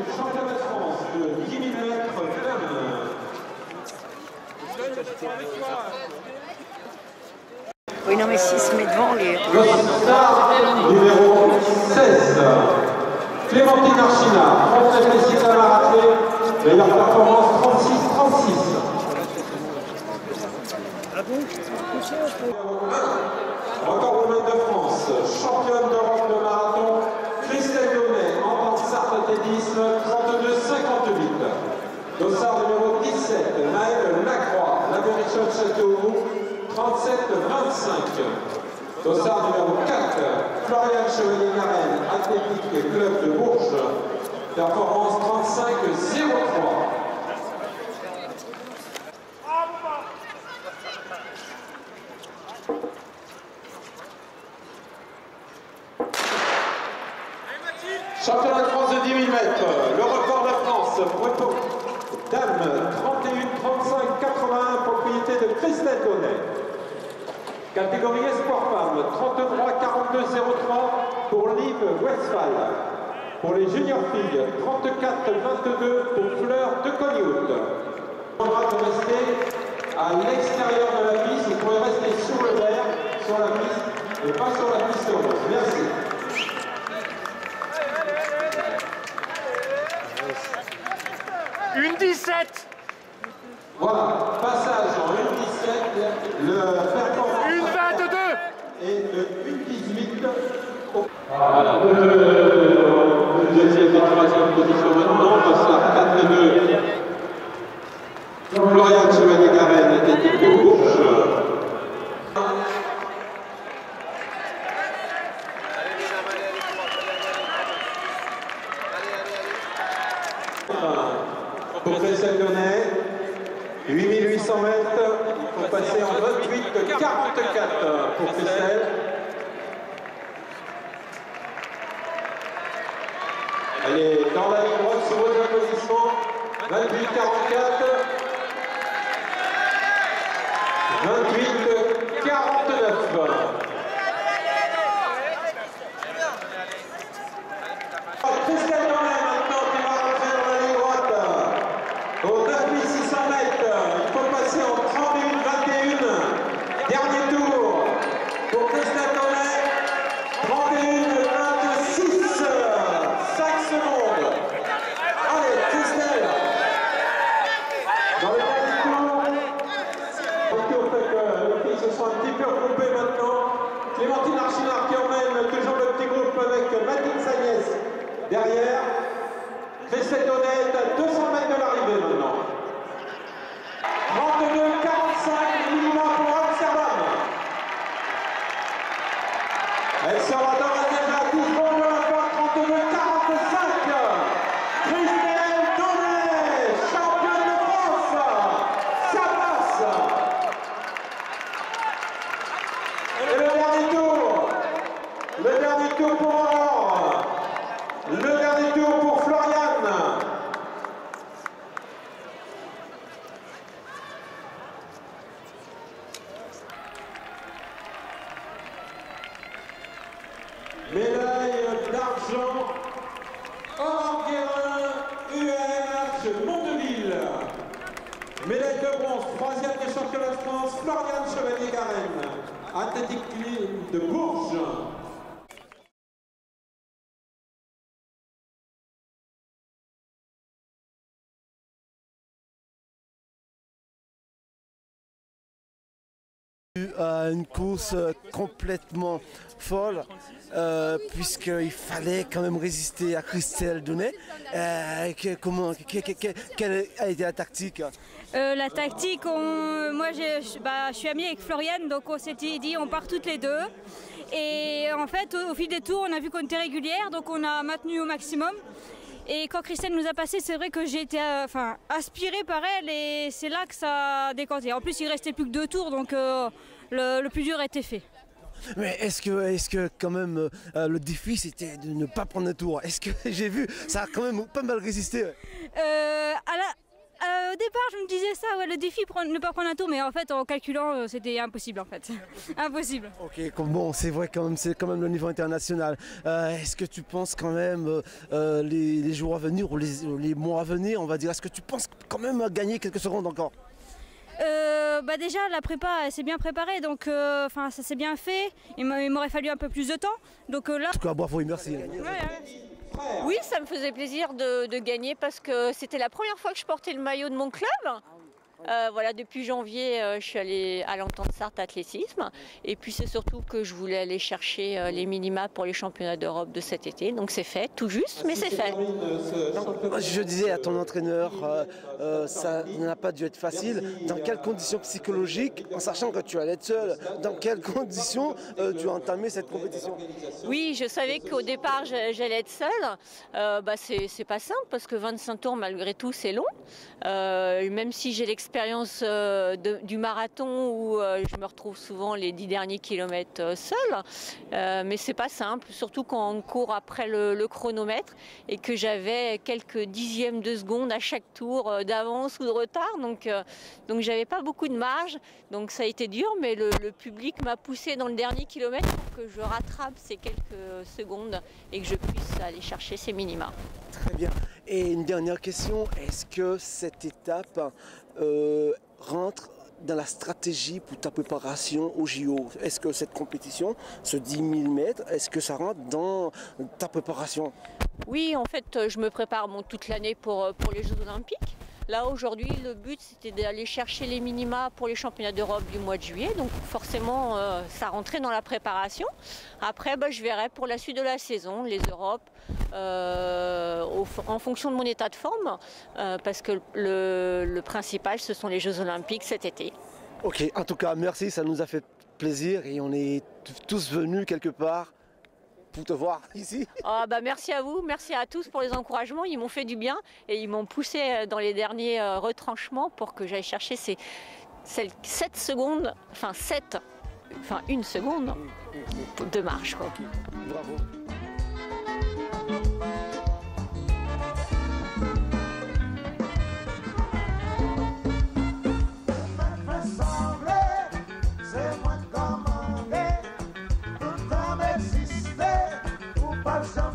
du championnat de France de 10 000 mètres femmes. Oui, non, mais s'il se met devant les... Le star numéro 16, Clémentine Archina, française réussit à la rater, meilleure performance 36-36. Record women de France, championne d'Europe de marathon, Christelle Donnet, en Sarthe athlétisme, 32-58. Dossard numéro 17, Maëlle Lacroix, l'Américaine de Châteauroux, 37-25. Dossard numéro 4, Florian Chevalier-Garenne, Athlétique Club de Bourges, performance 35-03. Championnat de France de 10 000 mètres, le record de France, Breton, dame, 31-35-81, propriété de Christelle Donnet. Catégorie Espoir Femmes, 33-42-03 pour Liv Westphal. Pour les juniors filles, 34-22 pour Fleur de Colliout. On va rester à l'extérieur de la piste, il pourrait rester sur le vert, sur la piste, et pas sur la piste rose. Merci. Une 17. Voilà, passage en 1,17, le performance Une 22. et de 1,18 au... Voilà, le deuxième et troisième position maintenant, on passe à 4-2. Florian Chevalier-Garenne, Athlétique de Bourges. Pour Christelle Donnet, 8800 mètres, il faut passer en 28-44 pour Christelle. Elle est dans la ligne droite sur vos applaudissements, 28-44, 28-49. Christelle Donnet maintenant qui va rentrer dans la ligne droite. Au 9600 mètres, il faut passer en 31-21. Dernier tour pour Christelle Donnet. 31-26. 5 secondes. Allez, Christelle. Dans le dernier tour, fait que les filles se sont un petit peu regroupées maintenant. Clémentine Archinard qui emmène toujours le petit groupe avec Mathilde Sagnès derrière. Christelle Donnet est à 200 mètres de l'arrivée maintenant. 32-45 minimum pour Amsterdam. Elle sera dans la déjà à 10 secondes de la fin, 32-45. Christelle Donnet, championne de France. Ça passe. Et le dernier tour pour Aurore. Le dernier tour pour Florian. Médaille d'argent, Aurore Guérin, UNH Mondeville. Médaille de bronze, 3e des championnats de France, Florian Chevalier-Garenne, Athlétique Club de Bourges. Une course complètement folle puisqu'il fallait quand même résister à Christelle Donnet. Quelle a été la tactique? La tactique, moi je suis amie avec Floriane, donc on s'était dit on part toutes les deux. Et en fait au fil des tours on a vu qu'on était régulière, donc on a maintenu au maximum. Et quand Christelle nous a passé, c'est vrai que j'ai été aspirée par elle et c'est là que ça a décanté. En plus il restait plus que 2 tours, donc le plus dur a été fait. Mais est-ce que quand même le défi c'était de ne pas prendre de tour? Est-ce que j'ai vu, ça a quand même pas mal résisté. au départ, je me disais ça, ouais, le défi, ne pas prendre un tour, mais en fait, en calculant, c'était impossible, en fait. Impossible. Ok, bon, c'est vrai quand même, c'est quand même le niveau international. Est-ce que tu penses quand même les jours à venir ou les mois à venir, on va dire, est-ce que tu penses quand même gagner quelques secondes encore? Bah déjà la prépa elle s'est bien préparée donc ça s'est bien fait, il m'aurait fallu un peu plus de temps donc là... En tout cas bravo et merci. Oui, ça me faisait plaisir de gagner parce que c'était la première fois que je portais le maillot de mon club. Voilà, depuis janvier, je suis allée à l'Entente Sarthe Athlétisme et puis c'est surtout que je voulais aller chercher les minima pour les championnats d'Europe de cet été. Donc c'est fait, tout juste, mais c'est fait. Je disais à ton entraîneur, ça n'a pas dû être facile. Dans quelles conditions psychologiques, en sachant que tu allais être seul, dans quelles conditions tu as entamé cette compétition? Oui, je savais qu'au départ j'allais être seule. C'est pas simple parce que 25 tours malgré tout c'est long. Même si j'ai l'expérience du marathon où je me retrouve souvent les 10 derniers kilomètres seule, mais c'est pas simple, surtout quand on court après le chronomètre et que j'avais quelques dixièmes de seconde à chaque tour d'avance ou de retard, donc j'avais pas beaucoup de marge, donc ça a été dur, mais le public m'a poussé dans le dernier kilomètre pour que je rattrape ces quelques secondes et que je puisse aller chercher ces minima. Très bien. Et une dernière question, est-ce que cette étape rentre dans la stratégie pour ta préparation au JO? Est-ce que cette compétition, ce 10 000 mètres, est-ce que ça rentre dans ta préparation? Oui, en fait, je me prépare toute l'année pour les Jeux Olympiques. Là, aujourd'hui, le but, c'était d'aller chercher les minima pour les championnats d'Europe du mois de juillet. Donc, forcément, ça rentrait dans la préparation. Après, je verrai pour la suite de la saison, les Europes, en fonction de mon état de forme, parce que le principal, ce sont les Jeux Olympiques cet été. Ok, en tout cas, merci, ça nous a fait plaisir et on est tous venus quelque part pour te voir ici. Merci à vous, merci à tous pour les encouragements, ils m'ont fait du bien et ils m'ont poussé dans les derniers retranchements pour que j'aille chercher ces 7 secondes, une seconde de marche. Quoi. Okay. Bravo. Sans